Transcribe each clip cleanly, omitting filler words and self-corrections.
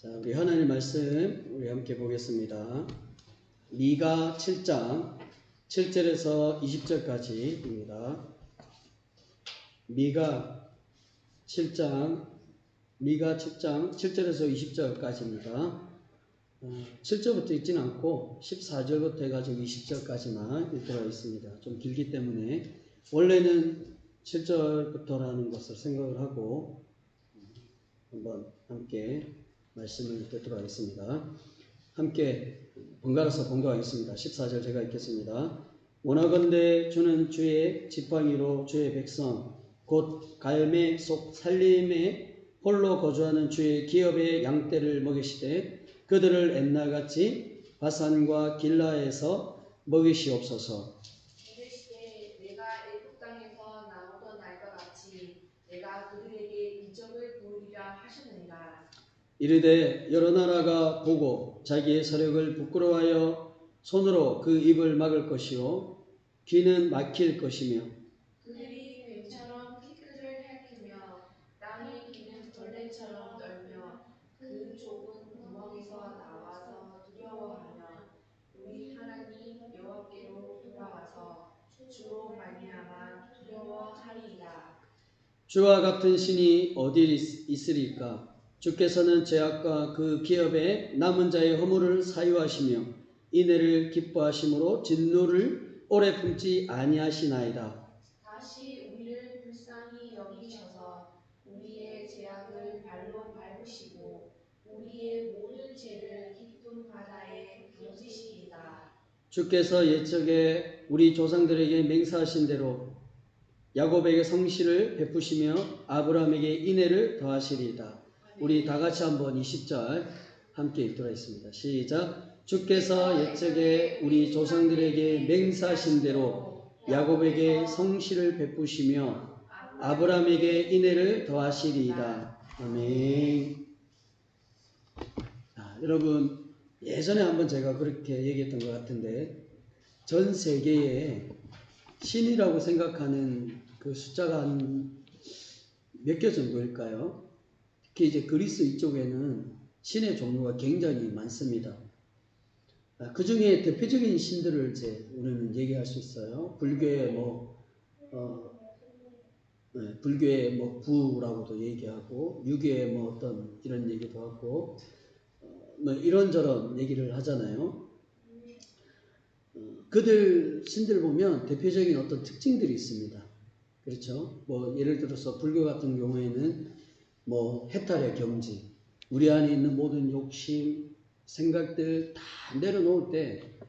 자, 우리 하나님 말씀 우리 함께 보겠습니다. 미가 7장 7절에서 20절까지입니다. 미가 7장 7절에서 20절까지입니다. 7절부터 읽지는 않고 14절부터 해가지고 20절까지만 들어 있습니다. 좀 길기 때문에 원래는 7절부터라는 것을 생각을 하고 한번 함께 말씀을 듣도록 하겠습니다. 함께 번갈아서 봉독하겠습니다. 14절 제가 읽겠습니다. 원하건대 주는 주의 지팡이로 주의 백성 곧 갈매 속 살림에 홀로 거주하는 주의 기업의 양떼를 먹이시되 그들을 옛날같이 바산과 길라에서 먹이시옵소서. 이르시되 내가 애굽 땅에서 나오던 날과 같이 내가 그들에게 이적을 보이리라 하셨느니라. 이르되 여러 나라가 보고 자기의 서력을 부끄러워하여 손으로 그 입을 막을 것이요 귀는 막힐 것이며 그들이 뱀처럼 티끌을 핥으며 땅의 기는 벌레처럼 떨며 그 좁은 구멍에서 나와서 두려워하며 우리 하나님 여호와께로 돌아와서 주로 말미암아 두려워하리이다. 주와 같은 신이 어디 있으리까? 주께서는 죄악과 그 기업에 남은 자의 허물을 사유하시며 인애를 기뻐하심으로 진노를 오래 품지 아니하시나이다. 다시 우리를 불쌍히 여기셔서 우리의 죄악을 발로 밟으시고 우리의 모든 죄를 깊은 바다에 던지시리이다. 주께서 옛적에 우리 조상들에게 맹세하신 대로 야곱에게 성실을 베푸시며 아브라함에게 인애를 더하시리이다. 우리 다 같이 한번 20절 함께 읽도록 하겠습니다. 시작. 주께서 옛적에 우리 조상들에게 맹세하신 대로 야곱에게 성실을 베푸시며 아브라함에게 인애를 더하시리이다. 아멘. 여러분 예전에 한번 제가 그렇게 얘기했던 것 같은데 전 세계에 신이라고 생각하는 그 숫자가 한 몇 개 정도일까요? 특히 이제 그리스 이쪽에는 신의 종류가 굉장히 많습니다. 그 중에 대표적인 신들을 이제 우리는 얘기할 수 있어요. 불교의 불교의 부라고도 얘기하고 유교의 어떤 이런 얘기도 하고 이런저런 얘기를 하잖아요. 그들 신들 보면 대표적인 어떤 특징들이 있습니다. 그렇죠? 예를 들어서 불교 같은 경우에는 해탈의 경지, 우리 안에 있는 모든 욕심, 생각들 다 내려놓을 때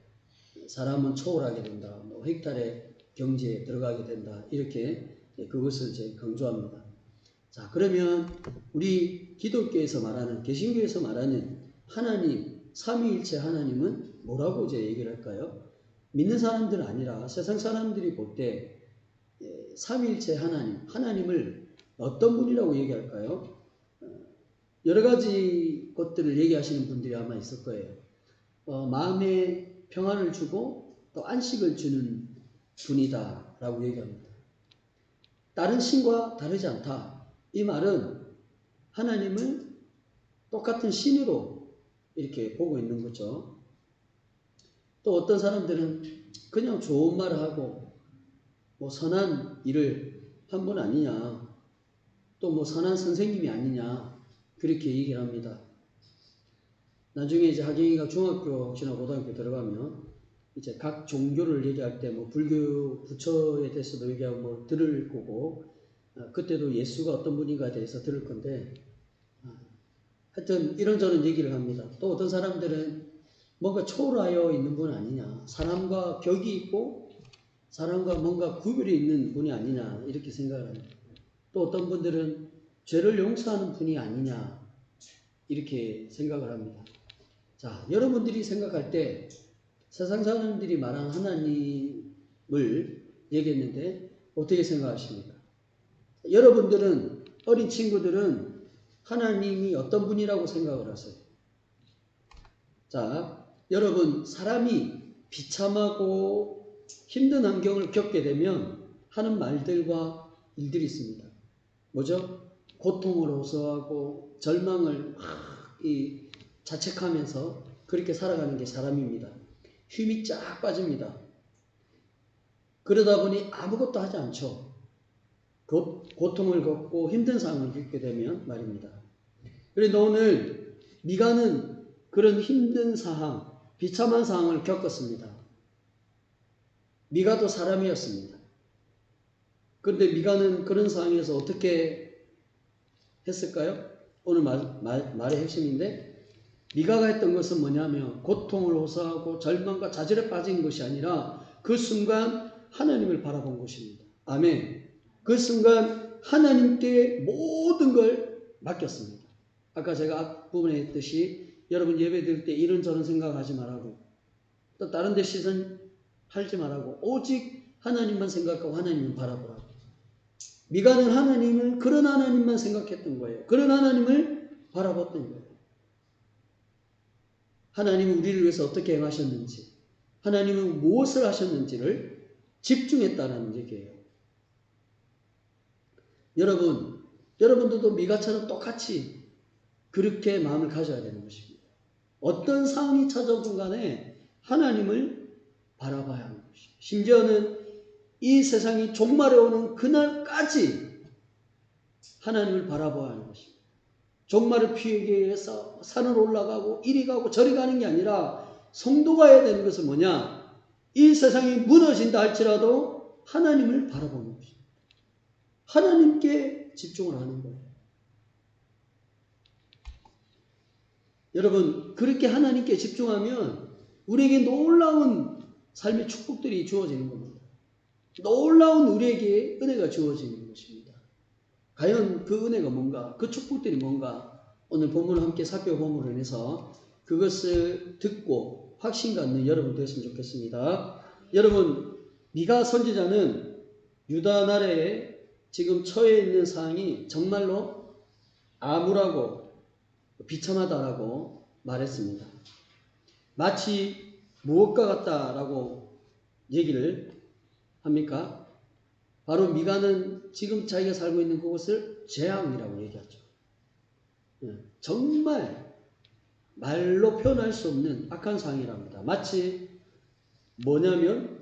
사람은 초월하게 된다. 해탈의 경지에 들어가게 된다. 이렇게 그것을 이제 강조합니다. 자, 그러면 우리 기독교에서 말하는, 개신교에서 말하는 하나님, 삼위일체 하나님은 뭐라고 이제 얘기를 할까요? 믿는 사람들은 아니라 세상 사람들이 볼 때 삼위일체 하나님을 어떤 분이라고 얘기할까요? 여러 가지 것들을 얘기하시는 분들이 아마 있을 거예요. 마음에 평안을 주고 또 안식을 주는 분이다 라고 얘기합니다. 다른 신과 다르지 않다. 이 말은 하나님을 똑같은 신으로 이렇게 보고 있는 거죠. 또 어떤 사람들은 그냥 좋은 말을 하고 선한 일을 한 분 아니냐, 또 선한 선생님이 아니냐 그렇게 얘기를 합니다. 나중에 이제 하경이가 중학교 지나 고등학교 들어가면 이제 각 종교를 얘기할 때 불교 부처에 대해서도 얘기하고 들을 거고 그때도 예수가 어떤 분인가에 대해서 들을 건데 하여튼 이런저런 얘기를 합니다. 또 어떤 사람들은 뭔가 초월하여 있는 분 아니냐, 사람과 벽이 있고 사람과 뭔가 구별이 있는 분이 아니냐 이렇게 생각을 합니다. 또 어떤 분들은 죄를 용서하는 분이 아니냐 이렇게 생각을 합니다. 자, 여러분들이 생각할 때 세상 사람들이 말하는 하나님을 얘기했는데 어떻게 생각하십니까? 여러분들은, 어린 친구들은 하나님이 어떤 분이라고 생각을 하세요? 자, 여러분, 사람이 비참하고 힘든 환경을 겪게 되면 하는 말들과 일들이 있습니다. 뭐죠? 고통을 호소하고 절망을 자책하면서 그렇게 살아가는 게 사람입니다. 힘이 쫙 빠집니다. 그러다 보니 아무것도 하지 않죠. 고통을 겪고 힘든 상황을 겪게 되면 말입니다. 그런데 오늘 미가는 그런 힘든 상황, 비참한 상황을 겪었습니다. 미가도 사람이었습니다. 그런데 미가는 그런 상황에서 어떻게 했을까요? 오늘 말의 핵심인데, 미가가 했던 것은 뭐냐면 고통을 호소하고 절망과 좌절에 빠진 것이 아니라 그 순간 하나님을 바라본 것입니다. 아멘. 그 순간 하나님께 모든 걸 맡겼습니다. 아까 제가 앞부분에 했듯이 여러분 예배 드릴 때 이런저런 생각하지 말라고, 또 다른 데 시선 팔지 말라고, 오직 하나님만 생각하고 하나님을 바라보라고. 미가는 하나님을, 그런 하나님만 생각했던 거예요. 그런 하나님을 바라봤던 거예요. 하나님은 우리를 위해서 어떻게 행하셨는지, 하나님은 무엇을 하셨는지를 집중했다는 얘기예요. 여러분들도 미가처럼 똑같이 그렇게 마음을 가져야 되는 것입니다. 어떤 상황이 찾아오든 간에 하나님을 바라봐야 하는 것입니다. 심지어는 이 세상이 종말에 오는 그날까지 하나님을 바라봐야 하는 것입니다. 종말을 피하기 위해서 산을 올라가고 이리 가고 저리 가는 게 아니라 성도가 해야 되는 것은 뭐냐? 이 세상이 무너진다 할지라도 하나님을 바라보는 것입니다. 하나님께 집중을 하는 거예요. 여러분, 그렇게 하나님께 집중하면 우리에게 놀라운 삶의 축복들이 주어지는 겁니다. 놀라운 우리에게 은혜가 주어지는 것입니다. 과연 그 은혜가 뭔가, 그 축복들이 뭔가, 오늘 본문을 함께 살펴봄으로 인해서 그것을 듣고 확신 갖는 여러분 되었으면 좋겠습니다. 여러분, 미가 선지자는 유다 나라에 지금 처해 있는 상황이 정말로 암울하고 비참하다라고 말했습니다. 마치 무엇과 같다라고 얘기를 합니까? 바로 미가는 지금 자기가 살고 있는 그곳을 재앙이라고 얘기하죠. 정말 말로 표현할 수 없는 악한 상황이랍니다. 마치 뭐냐면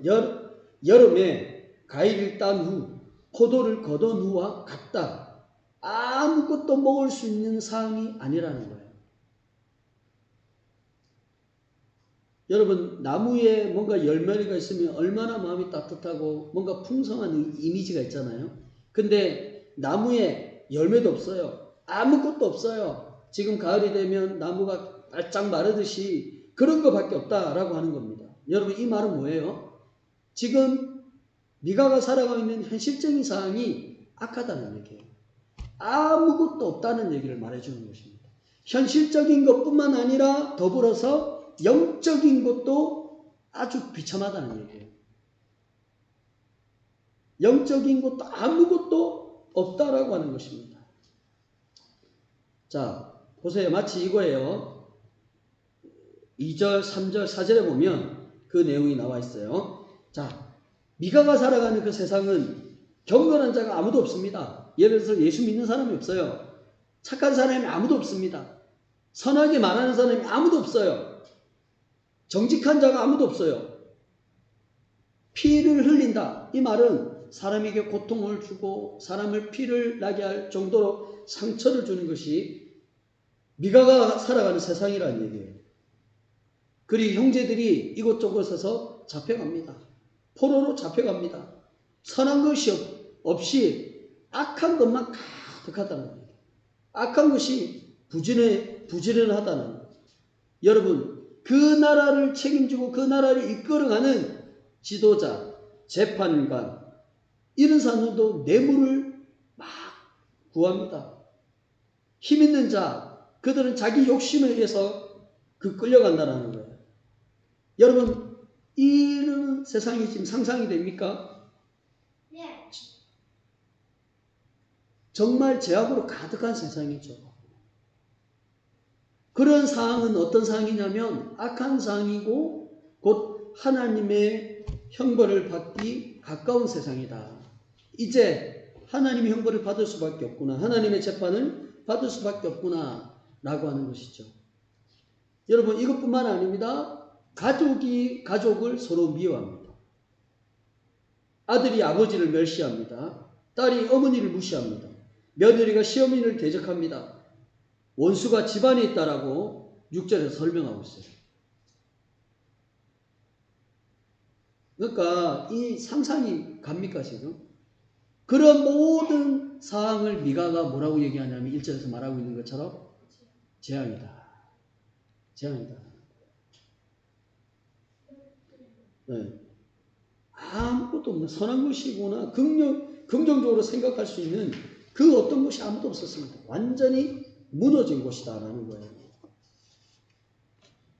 여름에 과일을 딴 후 포도를 거둔 후와 같다. 아무것도 먹을 수 있는 상황이 아니라는 거예요. 여러분, 나무에 뭔가 열매가 있으면 얼마나 마음이 따뜻하고 뭔가 풍성한 이미지가 있잖아요. 근데 나무에 열매도 없어요. 아무것도 없어요. 지금 가을이 되면 나무가 바짝 마르듯이 그런 것밖에 없다라고 하는 겁니다. 여러분, 이 말은 뭐예요? 지금 미가가 살아가고 있는 현실적인 상황이 악하다는 얘기예요. 아무것도 없다는 얘기를 말해주는 것입니다. 현실적인 것뿐만 아니라 더불어서 영적인 것도 아주 비참하다는 얘기예요. 영적인 것도 아무것도 없다라고 하는 것입니다. 자, 보세요. 마치 이거예요. 2절, 3절, 4절에 보면 그 내용이 나와 있어요. 자, 미가가 살아가는 그 세상은 경건한 자가 아무도 없습니다. 예를 들어서 예수 믿는 사람이 없어요. 착한 사람이 아무도 없습니다. 선하게 말하는 사람이 아무도 없어요. 정직한 자가 아무도 없어요. 피를 흘린다. 이 말은 사람에게 고통을 주고 사람을 피를 나게 할 정도로 상처를 주는 것이 미가가 살아가는 세상이라는 얘기예요. 그리고 형제들이 이곳저곳에서 잡혀갑니다. 포로로 잡혀갑니다. 선한 것이 없이 악한 것만 가득하다는 겁니다. 악한 것이 부지런하다는 거예요. 여러분, 그 나라를 책임지고 그 나라를 이끌어가는 지도자, 재판관, 이런 사람들도 뇌물을 막 구합니다. 힘 있는 자, 그들은 자기 욕심에 의해서 끌려간다는 거예요. 여러분, 이런 세상이 지금 상상이 됩니까? 네. 정말 죄악으로 가득한 세상이죠. 그런 상황은 어떤 상황이냐면 악한 상황이고 곧 하나님의 형벌을 받기 가까운 세상이다. 이제 하나님의 형벌을 받을 수밖에 없구나. 하나님의 재판을 받을 수밖에 없구나 라고 하는 것이죠. 여러분 이것뿐만 아닙니다. 가족을 서로 미워합니다. 아들이 아버지를 멸시합니다. 딸이 어머니를 무시합니다. 며느리가 시어머니를 대적합니다. 원수가 집안에 있다라고 6절에서 설명하고 있어요. 그러니까 이 상상이 갑니까 지금? 그런 모든 사항을 미가가 뭐라고 얘기하냐면 1절에서 말하고 있는 것처럼 재앙이다. 재앙이다. 네. 아무것도 없는 선한 것이구나 긍정적으로 생각할 수 있는 그 어떤 것이 아무도 없었습니다. 완전히 무너진 곳이다라는 거예요.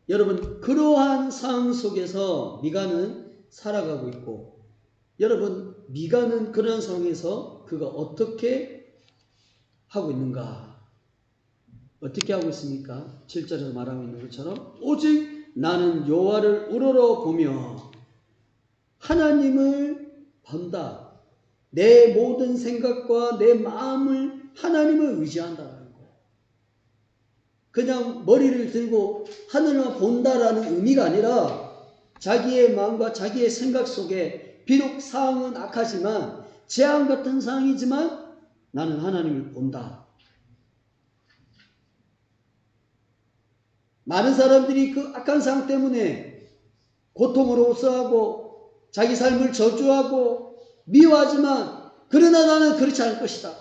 여러분 그러한 상황 속에서 미가는 살아가고 있고 여러분 미가는 그런 상황에서 그가 어떻게 하고 있는가? 어떻게 하고 있습니까? 7절에서 말하고 있는 것처럼 오직 나는 여호와를 우러러보며 하나님을 본다. 내 모든 생각과 내 마음을 하나님을 의지한다라는 거예요. 그냥 머리를 들고 하늘만 본다라는 의미가 아니라 자기의 마음과 자기의 생각 속에 비록 상황은 악하지만 재앙 같은 상황이지만 나는 하나님을 본다. 많은 사람들이 그 악한 상황 때문에 고통으로 호소하고 자기 삶을 저주하고 미워하지만 그러나 나는 그렇지 않을 것이다.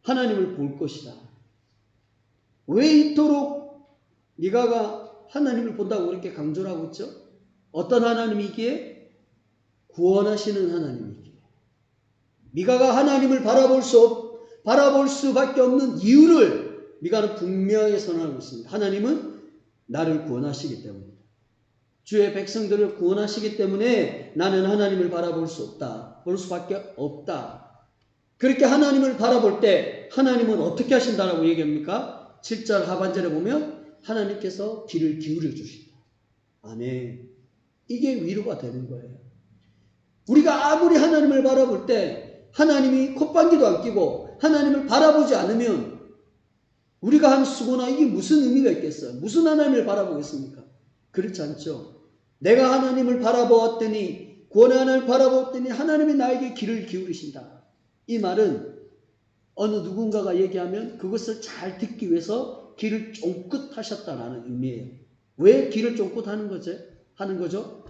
하나님을 볼 것이다. 왜 이토록 미가가 하나님을 본다고 그렇게 강조를 하고 있죠? 어떤 하나님이기에? 구원하시는 하나님이기에. 미가가 하나님을 바라볼 수밖에 없는 이유를 미가는 분명히 선언하고 있습니다. 하나님은 나를 구원하시기 때문이다. 주의 백성들을 구원하시기 때문에 나는 하나님을 바라볼 수 없다. 볼 수밖에 없다. 그렇게 하나님을 바라볼 때 하나님은 어떻게 하신다라고 얘기합니까? 7절 하반절에 보면 하나님께서 귀를 기울여 주신다. 아멘. 이게 위로가 되는 거예요. 우리가 아무리 하나님을 바라볼 때 하나님이 콧방귀도 안 끼고 하나님을 바라보지 않으면 우리가 한 수고나 이게 무슨 의미가 있겠어요? 무슨 하나님을 바라보겠습니까? 그렇지 않죠. 내가 하나님을 바라보았더니 구원의 하나님을 바라보았더니 하나님이 나에게 귀를 기울이신다. 이 말은 어느 누군가가 얘기하면 그것을 잘 듣기 위해서 귀를 쫑긋 하셨다라는 의미예요. 왜 귀를 쫑긋 하는 거죠?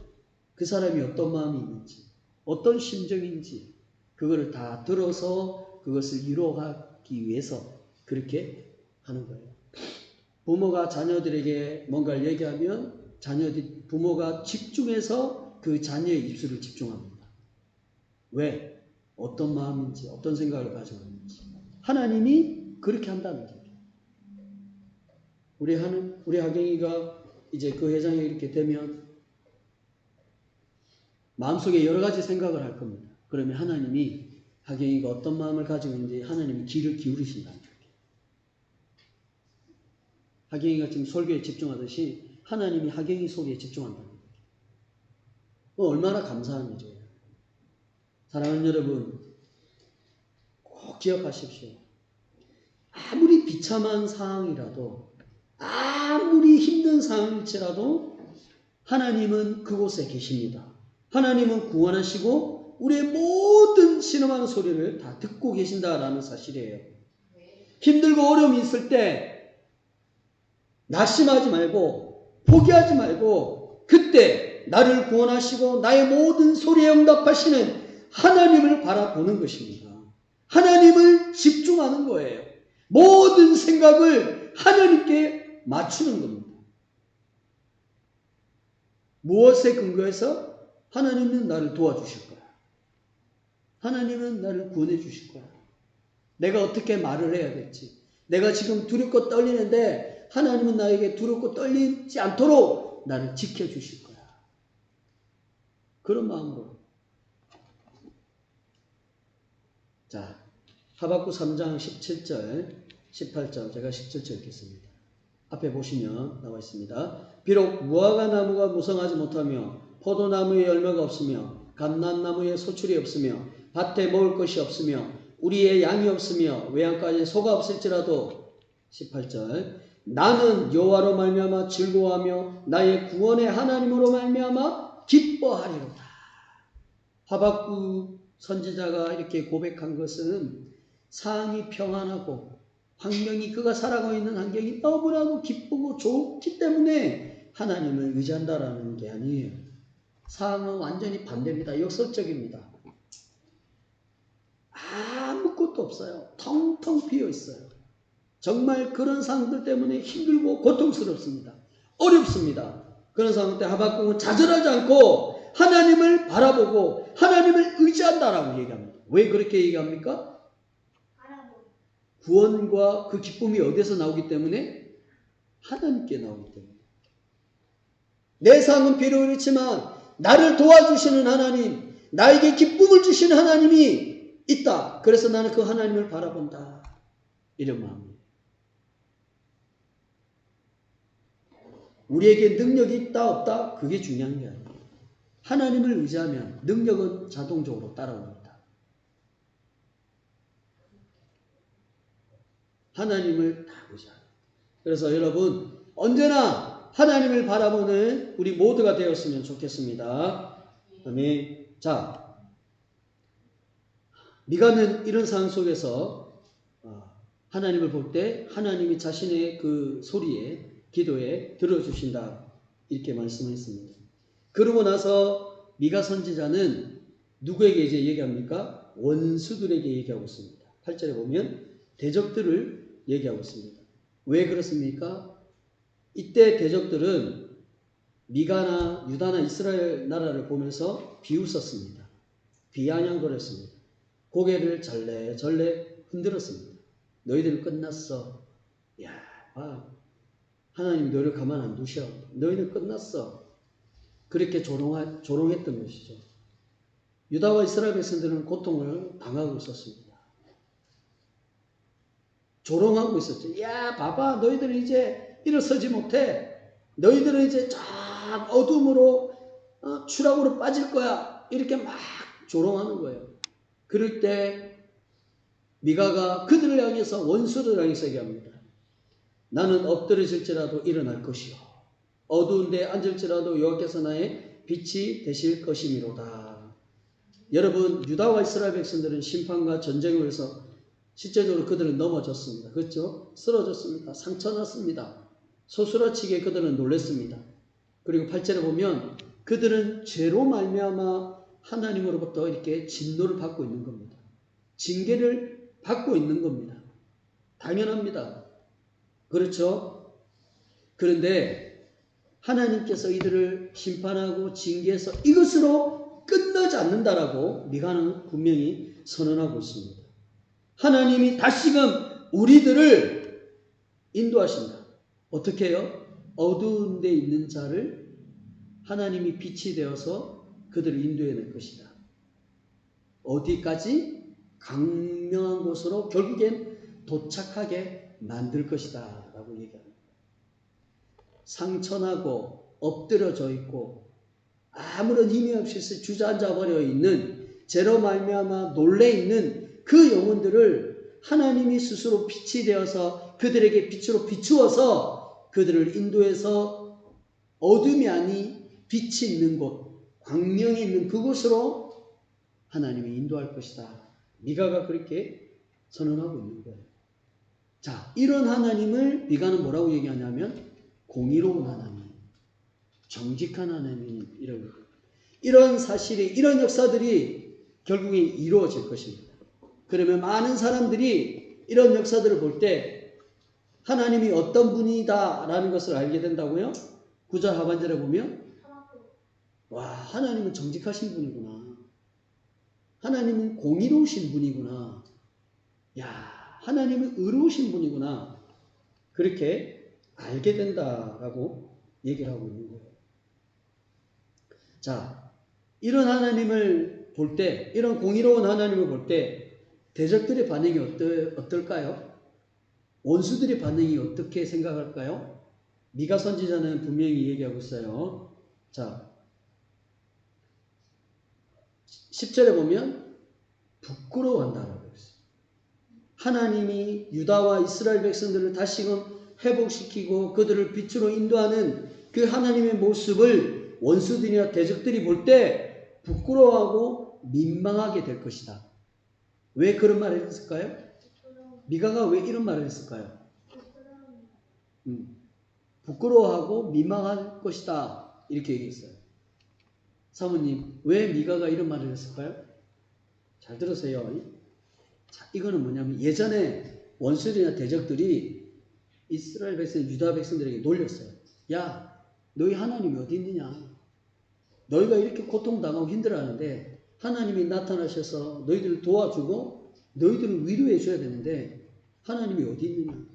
그 사람이 어떤 마음이 있는지 어떤 심정인지 그거를 다 들어서 그것을 이루어가기 위해서 그렇게 하는 거예요. 부모가 자녀들에게 뭔가를 얘기하면 부모가 집중해서 그 자녀의 입술을 집중합니다. 왜? 어떤 마음인지 어떤 생각을 가지고 있는지 하나님이 그렇게 한다는 거예요. 우리 하경이가 이제 그 회장이 이렇게 되면 마음속에 여러 가지 생각을 할 겁니다. 그러면 하나님이 하경이가 어떤 마음을 가지고 있는지 하나님이 귀를 기울이신다는 거예요. 하경이가 지금 설교에 집중하듯이 하나님이 하경이 소리에 집중한다는 거예요. 얼마나 감사한 일이에요. 사랑하는 여러분, 꼭 기억하십시오. 아무리 비참한 상황이라도 아무리 힘든 상황일지라도 하나님은 그곳에 계십니다. 하나님은 구원하시고 우리의 모든 신음하는 소리를 다 듣고 계신다라는 사실이에요. 힘들고 어려움이 있을 때 낙심하지 말고 포기하지 말고 그때 나를 구원하시고 나의 모든 소리에 응답하시는 하나님을 바라보는 것입니다. 하나님을 집중하는 거예요. 모든 생각을 하나님께 맞추는 겁니다. 무엇에 근거해서? 하나님은 나를 도와주실 거야. 하나님은 나를 구원해 주실 거야. 내가 어떻게 말을 해야 될지. 내가 지금 두렵고 떨리는데 하나님은 나에게 두렵고 떨리지 않도록 나를 지켜주실 거야. 그런 마음으로. 자, 하박국 3장 17절, 18절 제가 17절 읽겠습니다. 앞에 보시면 나와 있습니다. 비록 무화과 나무가 무성하지 못하며 포도나무에 열매가 없으며 감람나무에 소출이 없으며 밭에 먹을 것이 없으며 우리의 양이 없으며 외양까지 소가 없을지라도 18절 나는 여호와로 말미암아 즐거워하며 나의 구원의 하나님으로 말미암아 기뻐하리로다. 하박국 선지자가 이렇게 고백한 것은 상황이 평안하고 환경이 그가 살아가고 있는 환경이 너무나도 기쁘고 좋기 때문에 하나님을 의지한다라는 게 아니에요. 상황은 완전히 반대입니다. 역설적입니다. 아무것도 없어요. 텅텅 비어 있어요. 정말 그런 상황들 때문에 힘들고 고통스럽습니다. 어렵습니다. 그런 상황 때 하박국은 좌절하지 않고 하나님을 바라보고 하나님을 의지한다라고 얘기합니다. 왜 그렇게 얘기합니까? 구원과 그 기쁨이 어디서 나오기 때문에? 하나님께 나오기 때문에. 내 상은 비록 그렇지만 나를 도와주시는 하나님, 나에게 기쁨을 주시는 하나님이 있다. 그래서 나는 그 하나님을 바라본다. 이런 마음이에요. 우리에게 능력이 있다 없다 그게 중요한 게 아니에요. 하나님을 의지하면 능력은 자동적으로 따라옵니다. 하나님을 다 의지합니다. 그래서 여러분 언제나 하나님을 바라보는 우리 모두가 되었으면 좋겠습니다. 아멘. 자, 미가는 이런 상황 속에서 하나님을 볼 때 하나님이 자신의 그 소리에 기도에 들어주신다 이렇게 말씀했습니다. 그러고 나서 미가 선지자는 누구에게 이제 얘기합니까? 원수들에게 얘기하고 있습니다. 8절에 보면 대적들을 얘기하고 있습니다. 왜 그렇습니까? 이때 대적들은 미가나 유다나 이스라엘 나라를 보면서 비웃었습니다. 비아냥거렸습니다. 고개를 절레절레 흔들었습니다. 너희들 끝났어. 야, 하나님이 너희를 가만 안 두셔. 너희는 끝났어. 그렇게 조롱했던 것이죠. 유다와 이스라엘 백성들은 고통을 당하고 있었습니다. 조롱하고 있었죠. 야, 봐봐. 너희들은 이제 일어서지 못해. 너희들은 이제 쫙 어둠으로 추락으로 빠질 거야. 이렇게 막 조롱하는 거예요. 그럴 때 미가가 그들을 향해서 원수를 향해서 얘기합니다. 나는 엎드러질지라도 일어날 것이요. 어두운 데 앉을지라도 여호와께서 나의 빛이 되실 것이미로다. 여러분 유다와 이스라엘 백성들은 심판과 전쟁을 해서 실제적으로 그들은 넘어졌습니다. 그렇죠? 쓰러졌습니다. 상처났습니다. 소스라치게 그들은 놀랐습니다. 그리고 8절에 보면 그들은 죄로 말미암아 하나님으로부터 이렇게 진노를 받고 있는 겁니다. 징계를 받고 있는 겁니다. 당연합니다. 그렇죠? 그런데 하나님께서 이들을 심판하고 징계해서 이것으로 끝나지 않는다라고 미가는 분명히 선언하고 있습니다. 하나님이 다시금 우리들을 인도하신다. 어떻게 해요? 어두운 데 있는 자를 하나님이 빛이 되어서 그들을 인도해낼 것이다. 어디까지? 강명한 곳으로 결국엔 도착하게 만들 것이다 라고 얘기합니다. 상처나고 엎드려져 있고 아무런 힘이 없이 주저앉아 버려 있는 죄로 말미암아 놀래 있는 그 영혼들을 하나님이 스스로 빛이 되어서 그들에게 빛으로 비추어서 그들을 인도해서 어둠이 아닌 빛이 있는 곳, 광명이 있는 그곳으로 하나님이 인도할 것이다. 미가가 그렇게 선언하고 있는 거예요. 자, 이런 하나님을 미가는 뭐라고 얘기하냐면 공의로운 하나님, 정직한 하나님 이런 사실이 이런 역사들이 결국에 이루어질 것입니다. 그러면 많은 사람들이 이런 역사들을 볼 때 하나님이 어떤 분이다라는 것을 알게 된다고요? 9절 하반절에 보면 와, 하나님은 정직하신 분이구나. 하나님은 공의로우신 분이구나. 야, 하나님은 의로우신 분이구나. 그렇게 알게 된다라고 얘기를 하고 있는 거예요. 자, 이런 하나님을 볼 때, 이런 공의로운 하나님을 볼 때 대적들의 반응이 어떨까요? 원수들의 반응이 어떻게 생각할까요? 미가 선지자는 분명히 얘기하고 있어요. 자, 10절에 보면 부끄러워한다라고 했어요. 하나님이 유다와 이스라엘 백성들을 다시금 회복시키고 그들을 빛으로 인도하는 그 하나님의 모습을 원수들이나 대적들이 볼 때 부끄러워하고 민망하게 될 것이다. 왜 그런 말을 했을까요? 미가가 왜 이런 말을 했을까요? 부끄러워하고 민망할 것이다. 이렇게 얘기했어요. 사모님, 왜 미가가 이런 말을 했을까요? 잘 들으세요. 자, 이거는 뭐냐면 예전에 원수들이나 대적들이 이스라엘 백성, 유다 백성들에게 놀렸어요. 야, 너희 하나님이 어디 있느냐? 너희가 이렇게 고통당하고 힘들어하는데 하나님이 나타나셔서 너희들을 도와주고 너희들을 위로해 줘야 되는데 하나님이 어디 있느냐?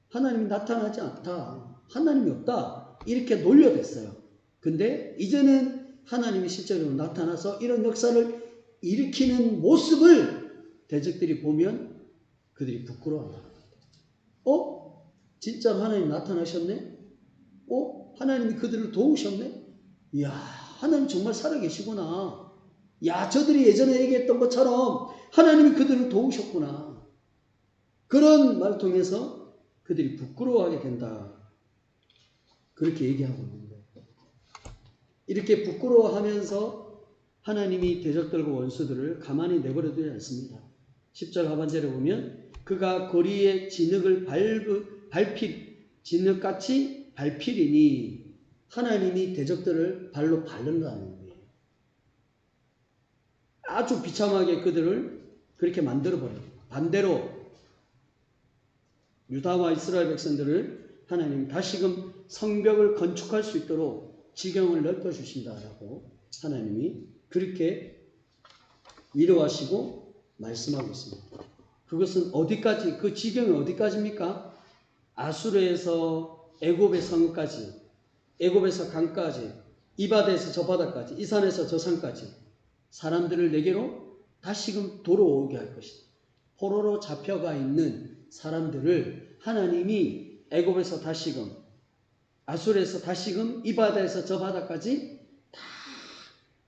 하나님이 나타나지 않다. 하나님이 없다. 이렇게 놀려댔어요. 근데 이제는 하나님이 실제로 나타나서 이런 역사를 일으키는 모습을 대적들이 보면 그들이 부끄러워한다. 진짜로 하나님 나타나셨네? 하나님이 그들을 도우셨네? 이야, 하나님 정말 살아계시구나. 야, 저들이 예전에 얘기했던 것처럼 하나님이 그들을 도우셨구나. 그런 말을 통해서 그들이 부끄러워하게 된다. 그렇게 얘기하고 있는 거예요. 이렇게 부끄러워하면서 하나님이 대적들과 원수들을 가만히 내버려 두지 않습니다. 10절 하반절에 보면 그가 거리에 진흙을 진흙같이 밟히리니 하나님이 대적들을 발로 밟는다는 거예요. 아주 비참하게 그들을 그렇게 만들어버려요. 반대로 유다와 이스라엘 백성들을 하나님 다시금 성벽을 건축할 수 있도록 지경을 넓혀주신다라고 하나님이 그렇게 위로하시고 말씀하고 있습니다. 그것은 어디까지, 그 지경이 어디까지입니까? 아수르에서 애굽의 성까지, 애굽에서 강까지, 이 바다에서 저 바다까지, 이 산에서 저 산까지 사람들을 내게로 다시금 돌아오게 할 것이다. 포로로 잡혀가 있는 사람들을 하나님이 애굽에서 다시금, 아수르에서 다시금, 이 바다에서 저 바다까지 다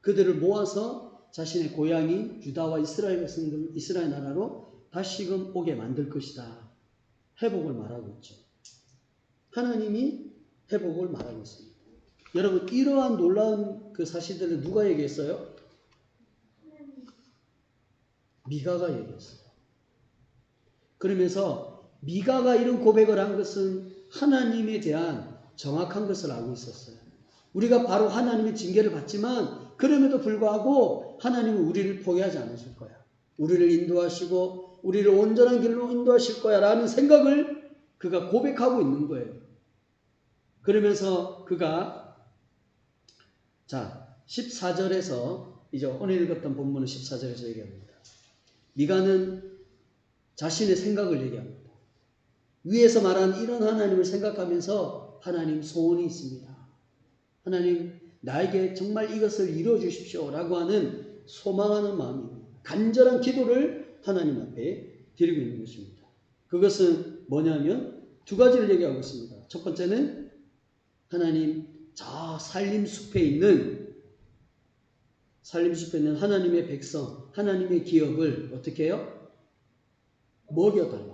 그들을 모아서 자신의 고향인 유다와 이스라엘 백성들, 이스라엘 나라로 다시금 오게 만들 것이다. 회복을 말하고 있죠. 하나님이 회복을 말하고 있습니다. 여러분, 이러한 놀라운 그 사실들을 누가 얘기했어요? 미가가 얘기했어요. 그러면서 미가가 이런 고백을 한 것은 하나님에 대한 정확한 것을 알고 있었어요. 우리가 바로 하나님의 징계를 받지만 그럼에도 불구하고 하나님은 우리를 포기하지 않으실 거야. 우리를 인도하시고 우리를 온전한 길로 인도하실 거야 라는 생각을 그가 고백하고 있는 거예요. 그러면서 그가 14절에서 이제 오늘 읽었던 본문은 14절에서 얘기합니다. 미가는 자신의 생각을 얘기합니다. 위에서 말한 이런 하나님을 생각하면서 하나님 소원이 있습니다. 하나님 나에게 정말 이것을 이루어 주십시오 라고 하는 소망하는 마음입니다. 간절한 기도를 하나님 앞에 드리고 있는 것입니다. 그것은 뭐냐면 두 가지를 얘기하고 있습니다. 첫 번째는 하나님 저 산림숲에 있는 하나님의 백성, 하나님의 기업을 어떻게 해요? 먹여달라.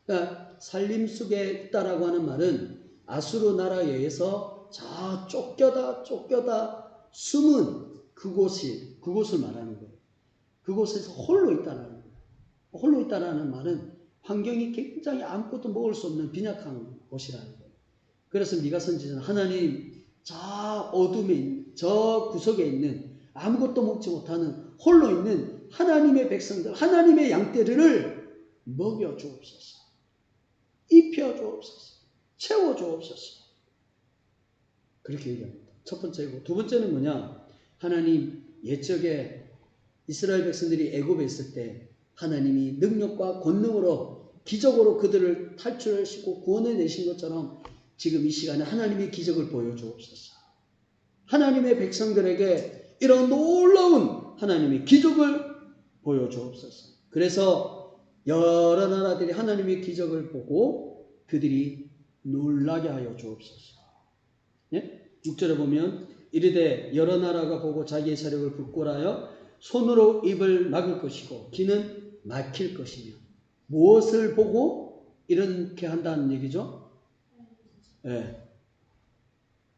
그러니까 산림숲에 있다라고 하는 말은 아수르 나라에 의해서 저 쫓겨다 숨은 그곳을 말하는 거예요. 그곳에서 홀로 있다라는 거예요. 홀로 있다라는 말은 환경이 굉장히 아무것도 먹을 수 없는 빈약한 곳이라는 거예요. 그래서 미가 선지자는 하나님 저 어둠에 저 구석에 있는 아무것도 먹지 못하는 홀로 있는 하나님의 백성들, 하나님의 양떼들을 먹여 주옵소서. 입혀 주옵소서. 채워 주옵소서. 그렇게 얘기합니다. 첫 번째고, 두 번째는 뭐냐? 하나님 옛적에 이스라엘 백성들이 애굽에 있을 때 하나님이 능력과 권능으로 기적으로 그들을 탈출하시고 구원해내신 것처럼 지금 이 시간에 하나님의 기적을 보여주옵소서. 하나님의 백성들에게 이런 놀라운 하나님의 기적을 보여주옵소서. 그래서 여러 나라들이 하나님의 기적을 보고 그들이 놀라게 하여 주옵소서. 예? 6절에 보면 이르되 여러 나라가 보고 자기의 세력을 부끄러하여 손으로 입을 막을 것이고 귀는 막힐 것이며 무엇을 보고? 이렇게 한다는 얘기죠. 예.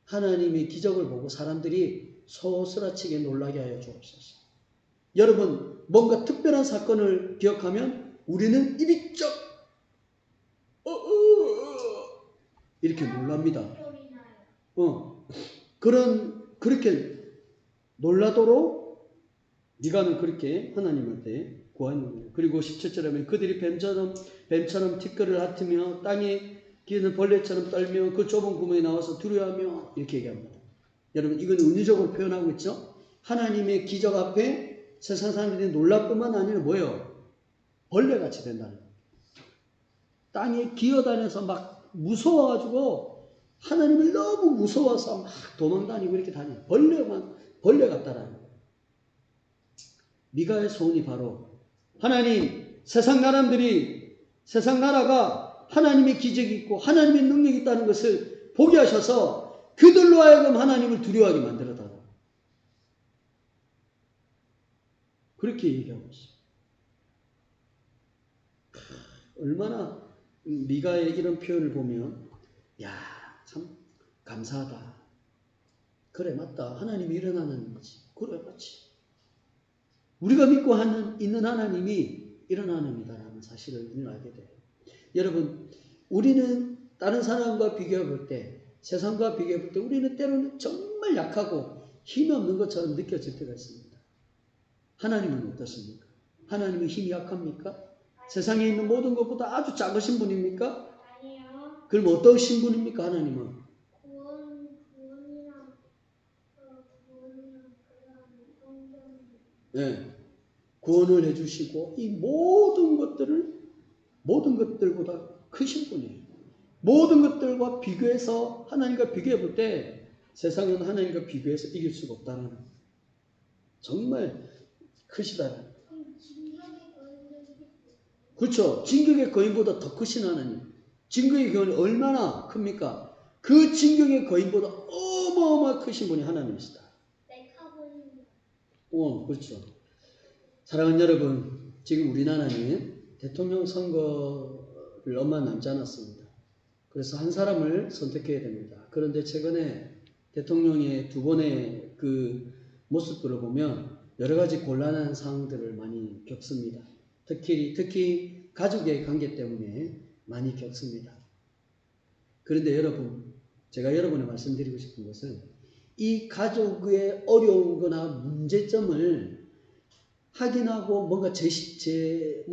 하나님의 기적을 보고 사람들이 소스라치게 놀라게 하여 주옵소서. 여러분, 뭔가 특별한 사건을 기억하면 우리는 입이 쩍 이렇게 놀랍니다. 그렇게 놀라도록 미가는 그렇게 하나님한테 구하는 거예요. 그리고 17절에 보면 그들이 뱀처럼 티끌을 핥으며 땅에 기는 벌레처럼 떨며 그 좁은 구멍에 나와서 두려워하며 이렇게 얘기합니다. 여러분, 이건 은유적으로 표현하고 있죠. 하나님의 기적 앞에 세상 사람들이 놀랄뿐만 아니라 뭐예요? 벌레같이 된다는 거예요. 땅에 기어다녀서 막 무서워가지고 하나님을 너무 무서워서 막 도망다니고 이렇게 다녀요. 벌레 같다라는 거예요. 미가의 소원이 바로 하나님, 세상 나라가 하나님의 기적이 있고 하나님의 능력이 있다는 것을 보게 하셔서 그들로 하여금 하나님을 두려워하게 만들어달라. 그렇게 얘기하고 있어요. 얼마나 미가의 이런 표현을 보면 야, 참 감사하다. 그래, 맞다. 하나님이 일어나는 거지. 그래, 맞지. 우리가 믿고 있는 하나님이 일어나는이다라는 사실을 우리는 알게 돼요. 여러분, 우리는 다른 사람과 비교해 볼 때, 세상과 비교해 볼 때 우리는 때로는 정말 약하고 힘이 없는 것처럼 느껴질 때가 있습니다. 하나님은 어떻습니까? 하나님은 힘이 약합니까? 세상에 있는 모든 것보다 아주 작으신 분입니까? 아니요. 그럼 어떠신 분입니까? 하나님은? 구원이랑 그런 네. 구원을 해주시고 이 모든 것들보다 크신 분이에요. 모든 것들과 비교해서 하나님과 비교해 볼 때 세상은 하나님과 비교해서 이길 수가 없다는 정말 크시다. 그렇죠. 진격의 거인보다 더 크신 하나님. 진격의 거인이 얼마나 큽니까? 그 진격의 거인보다 어마어마하게 크신 분이 하나님이시다. 그렇죠. 사랑하는 여러분, 지금 우리나라는 대통령 선거를 얼마 남지 않았습니다. 그래서 한 사람을 선택해야 됩니다. 그런데 최근에 대통령의 두 번의 그 모습들을 보면 여러 가지 곤란한 상황들을 많이 겪습니다. 특히 가족의 관계 때문에 많이 겪습니다. 그런데 여러분, 제가 여러분에 말씀드리고 싶은 것은 이 가족의 어려운 거나 문제점을 확인하고 뭔가 제시를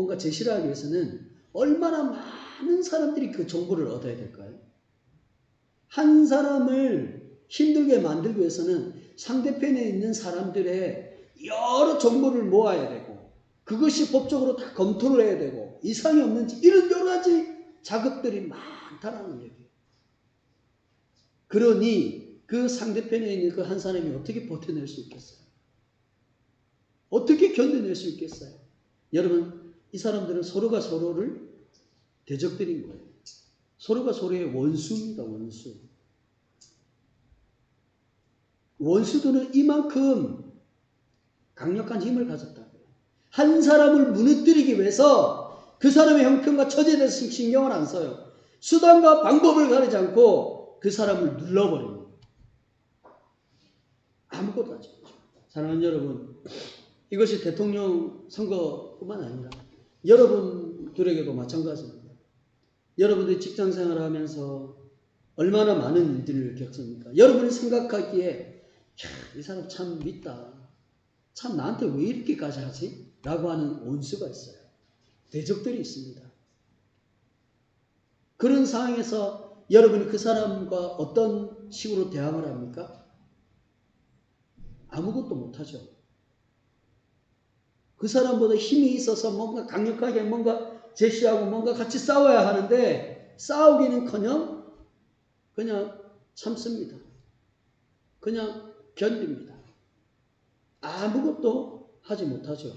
하기 위해서는 얼마나 많은 사람들이 그 정보를 얻어야 될까요? 한 사람을 힘들게 만들기 위해서는 상대편에 있는 사람들의 여러 정보를 모아야 되고 그것이 법적으로 다 검토를 해야 되고 이상이 없는지 이런 여러 가지 작업들이 많다라는 얘기예요. 그러니 그 상대편에 있는 그 한 사람이 어떻게 버텨낼 수 있겠어요? 어떻게 견뎌낼 수 있겠어요? 여러분, 이 사람들은 서로가 서로를 대적들인 거예요. 서로가 서로의 원수입니다. 원수들은 이만큼 강력한 힘을 가졌다고요. 한 사람을 무너뜨리기 위해서 그 사람의 형편과 처지에 대해서 신경을 안 써요. 수단과 방법을 가리지 않고 그 사람을 눌러버립니다. 아무것도 하지 않죠. 사랑하는 여러분, 이것이 대통령 선거뿐만 아니라 여러분들에게도 마찬가지입니다. 여러분들이 직장생활을 하면서 얼마나 많은 일들을 겪습니까? 여러분이 생각하기에 이 사람 참 믿다. 참 나한테 왜 이렇게까지 하지? 라고 하는 원수가 있어요. 대적들이 있습니다. 그런 상황에서 여러분이 그 사람과 어떤 식으로 대항을 합니까? 아무것도 못하죠. 그 사람보다 힘이 있어서 뭔가 강력하게 뭔가 제시하고 뭔가 같이 싸워야 하는데 싸우기는커녕 그냥 참습니다. 그냥 견딥니다. 아무것도 하지 못하죠.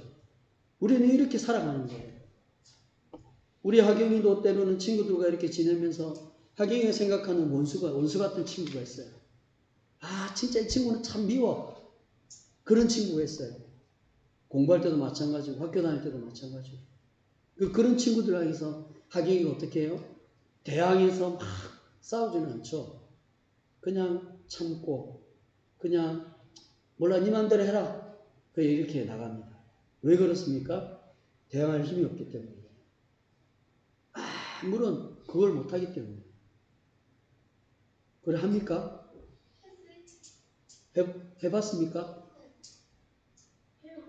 우리는 이렇게 살아가는 거예요. 우리 하경이도 때로는 친구들과 이렇게 지내면서 하경이가 생각하는 원수 같은 친구가 있어요. 아, 진짜 이 친구는 참 미워. 그런 친구가 있어요. 공부할 때도 마찬가지고 학교 다닐 때도 마찬가지고 그런 친구들 향해서 하객이가 어떻게 해요? 대항해서 막 싸우지는 않죠. 그냥 참고 그냥 몰라 네 맘대로 해라. 그냥 이렇게 나갑니다. 왜 그렇습니까? 대항할 힘이 없기 때문이에요. 아무런 그걸 못하기 때문에. 그래 합니까? 해봤습니까?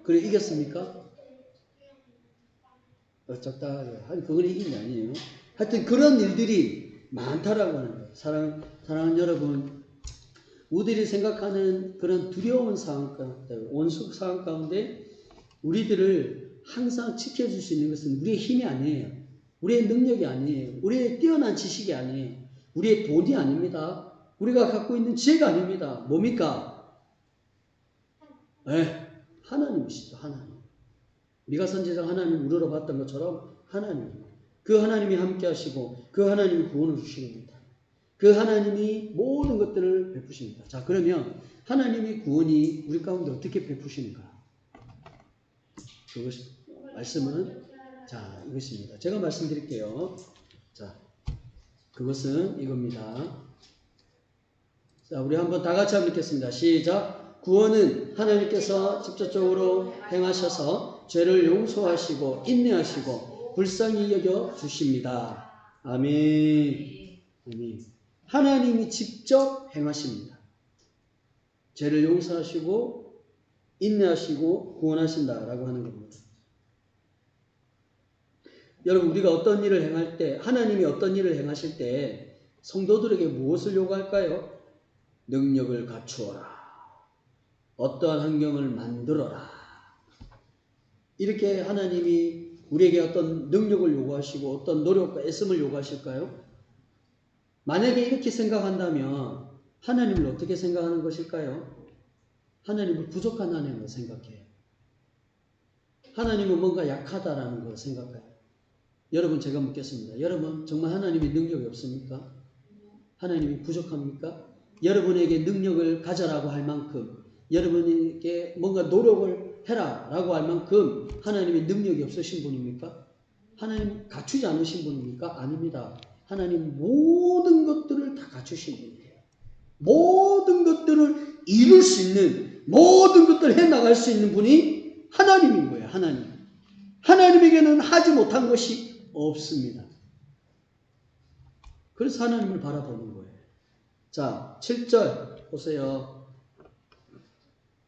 그래 이겼습니까? 적당하게. 아니 그걸 이긴 게 아니에요. 하여튼 그런 일들이 많다라고 하는 거예요. 사랑하는 여러분, 우리들이 생각하는 그런 두려운 상황 가운데, 원수 상황 가운데 우리들을 항상 지켜줄 수 있는 것은 우리의 힘이 아니에요. 우리의 능력이 아니에요. 우리의 뛰어난 지식이 아니에요. 우리의 돈이 아닙니다. 우리가 갖고 있는 지혜가 아닙니다. 뭡니까? 네, 하나님이시죠. 하나님. 미가 선지자가 하나님 우러러 봤던 것처럼 하나님. 그 하나님이 함께 하시고 그 하나님이 구원을 주십니다. 그 하나님이 모든 것들을 베푸십니다. 자, 그러면 하나님이 구원이 우리 가운데 어떻게 베푸시는가? 그것이 말씀은 자, 이것입니다. 제가 말씀드릴게요. 자, 그것은 이겁니다. 자, 우리 한번 다 같이 한번 읽겠습니다. 시작. 구원은 하나님께서 직접적으로 행하셔서 죄를 용서하시고 인내하시고 불쌍히 여겨 주십니다. 아멘. 아멘. 하나님이 직접 행하십니다. 죄를 용서하시고 인내하시고 구원하신다라고 하는 겁니다. 여러분, 우리가 어떤 일을 행할 때, 하나님이 어떤 일을 행하실 때 성도들에게 무엇을 요구할까요? 능력을 갖추어라. 어떠한 환경을 만들어라. 이렇게 하나님이 우리에게 어떤 능력을 요구하시고 어떤 노력과 애씀을 요구하실까요? 만약에 이렇게 생각한다면 하나님을 어떻게 생각하는 것일까요? 하나님을 부족한 하나님으로 생각해요. 하나님은 뭔가 약하다라는 걸 생각해요. 여러분, 제가 묻겠습니다. 여러분, 정말 하나님이 능력이 없습니까? 하나님이 부족합니까? 여러분에게 능력을 가져라고 할 만큼, 여러분에게 뭔가 노력을 해라 라고 할 만큼 하나님이 능력이 없으신 분입니까? 하나님 갖추지 않으신 분입니까? 아닙니다. 하나님 모든 것들을 다 갖추신 분이에요. 모든 것들을 이룰 수 있는, 모든 것들을 해나갈 수 있는 분이 하나님인 거예요. 하나님. 하나님에게는 하지 못한 것이 없습니다. 그래서 하나님을 바라보는 거예요. 자, 7절 보세요.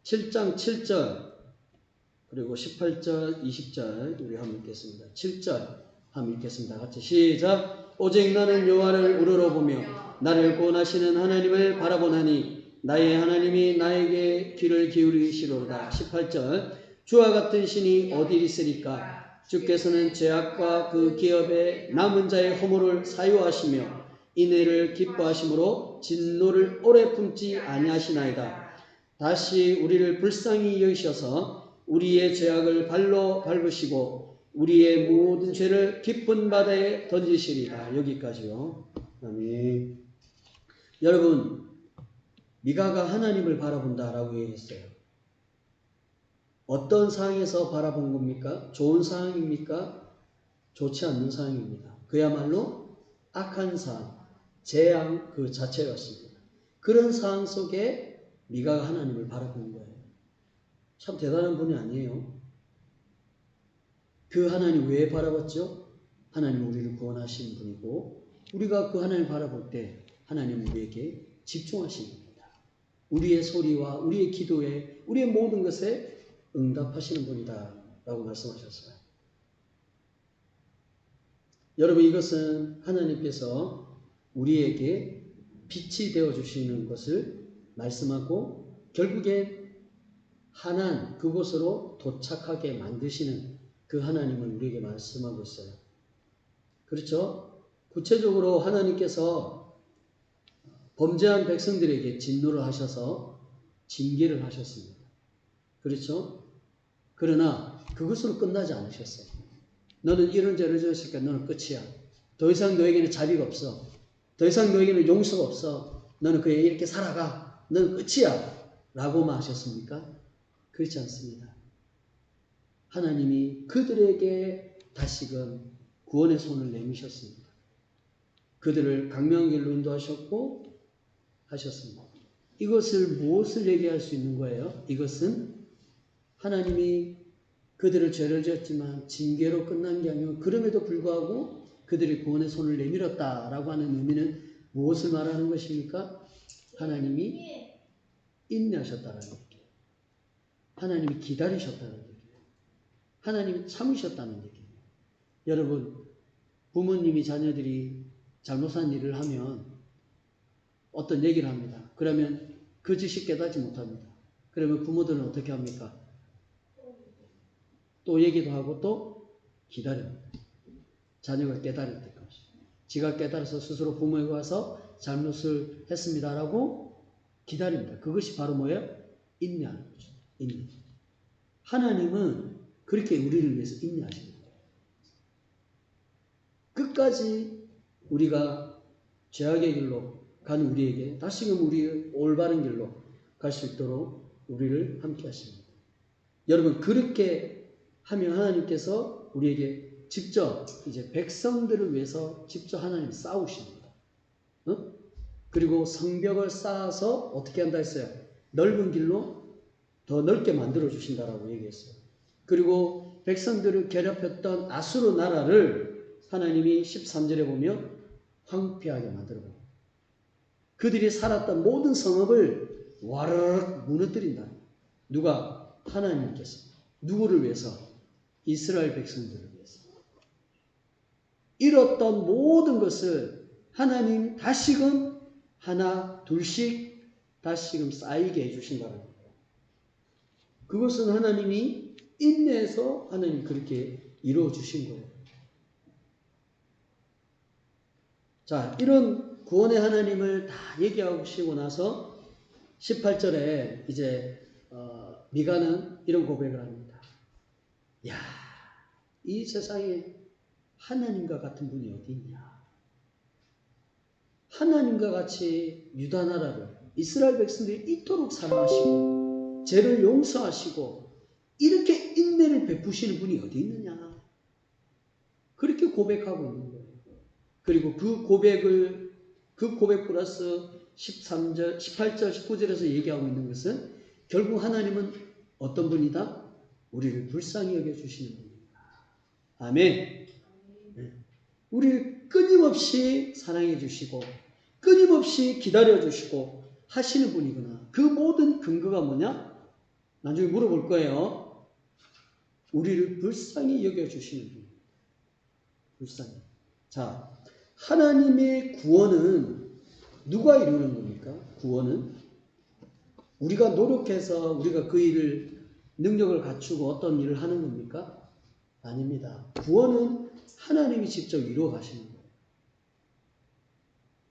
7장 7절 그리고 18절 20절 우리 한번 읽겠습니다. 7절 한번 읽겠습니다. 같이 시작. 오직 나는 여호와를 우러러보며 나를 구원하시는 하나님을 바라보나니 나의 하나님이 나에게 귀를 기울이시로다. 18절 주와 같은 신이 어디 있으리까? 주께서는 죄악과 그 기업에 남은 자의 허물을 사유하시며 인애를 기뻐하심으로 진노를 오래 품지 아니하시나이다. 다시 우리를 불쌍히 여기셔서 우리의 죄악을 발로 밟으시고 우리의 모든 죄를 깊은 바다에 던지시리다. 여기까지요. 아멘. 여러분, 미가가 하나님을 바라본다라고 얘기했어요. 어떤 상황에서 바라본 겁니까? 좋은 상황입니까? 좋지 않는 상황입니다. 그야말로 악한 상황, 재앙 그 자체였습니다. 그런 상황 속에 미가가 하나님을 바라본 거예요. 참 대단한 분이 아니에요. 그 하나님 왜 바라봤죠? 하나님 우리를 구원하신 분이고 우리가 그 하나님 바라볼 때 하나님 우리에게 집중하신 겁니다. 우리의 소리와 우리의 기도에 우리의 모든 것에 응답하시는 분이다 라고 말씀하셨어요. 여러분, 이것은 하나님께서 우리에게 빛이 되어주시는 것을 말씀하고 결국엔 하나님 그곳으로 도착하게 만드시는 그 하나님을 우리에게 말씀하고 있어요. 그렇죠? 구체적으로 하나님께서 범죄한 백성들에게 진노를 하셔서 징계를 하셨습니다. 그렇죠? 그러나 그것으로 끝나지 않으셨어요. 너는 이런 죄를 지었으니까 너는 끝이야. 더 이상 너에게는 자비가 없어. 더 이상 너에게는 용서가 없어. 너는 그냥 이렇게 살아가. 너는 끝이야. 라고만 하셨습니까? 그렇지 않습니다. 하나님이 그들에게 다시금 구원의 손을 내미셨습니다. 그들을 강명한 길로 인도하셨고 하셨습니다. 이것을 무엇을 얘기할 수 있는 거예요? 이것은 하나님이 그들을 죄를 지었지만 징계로 끝난 게 아니고 그럼에도 불구하고 그들이 구원의 손을 내밀었다라고 하는 의미는 무엇을 말하는 것입니까? 하나님이 인내하셨다는 얘기예요. 하나님이 기다리셨다는 얘기예요. 하나님이 참으셨다는 얘기예요. 여러분, 부모님이 자녀들이 잘못한 일을 하면 어떤 얘기를 합니다. 그러면 그 짓이 깨닫지 못합니다. 그러면 부모들은 어떻게 합니까? 또 얘기도 하고 또 기다립니다. 자녀가 깨달을 때까지. 지가 깨달아서 스스로 부모에게 와서 잘못을 했습니다라고 기다립니다. 그것이 바로 뭐예요? 인내하는 거죠. 인내. 하나님은 그렇게 우리를 위해서 인내하시는 거예요. 끝까지 우리가 죄악의 길로 가는 우리에게 다시금 우리 올바른 길로 갈 수 있도록 우리를 함께 하십니다. 여러분, 그렇게 하면 하나님께서 우리에게 직접 이제 백성들을 위해서 직접 하나님 싸우십니다. 그리고 성벽을 쌓아서 어떻게 한다 했어요? 넓은 길로 더 넓게 만들어 주신다라고 얘기했어요. 그리고 백성들을 괴롭혔던 아수르 나라를 하나님이 13절에 보면 황폐하게 만들어 봅니다. 그들이 살았던 모든 성읍을 와르르 무너뜨린다. 누가? 하나님께서. 누구를 위해서? 이스라엘 백성들을 위해서. 잃었던 모든 것을 하나님 다시금 하나 둘씩 다시금 쌓이게 해주신다는 거예요. 그것은 하나님이 인내해서 하나님 그렇게 이루어 주신 거예요. 자, 이런 구원의 하나님을 다 얘기하시고 나서 18절에 이제 미가는 이런 고백을 합니다. 야, 이 세상에 하나님과 같은 분이 어디 있냐? 하나님과 같이 유다 나라를 이스라엘 백성들이 이토록 사랑하시고 죄를 용서하시고 이렇게 인내를 베푸시는 분이 어디 있느냐? 그렇게 고백하고 있는 거예요. 그리고 그 고백 플러스 13절, 18절, 19절에서 얘기하고 있는 것은 결국 하나님은 어떤 분이다? 우리를 불쌍히 여겨주시는 분입니다. 아멘. 네. 우리를 끊임없이 사랑해 주시고 끊임없이 기다려 주시고 하시는 분이구나. 그 모든 근거가 뭐냐? 나중에 물어볼 거예요. 우리를 불쌍히 여겨주시는 분입니다. 불쌍히. 자, 하나님의 구원은 누가 이루는 겁니까? 구원은 우리가 노력해서 우리가 그 일을 능력을 갖추고 어떤 일을 하는 겁니까? 아닙니다. 구원은 하나님이 직접 이루어 가시는 거예요.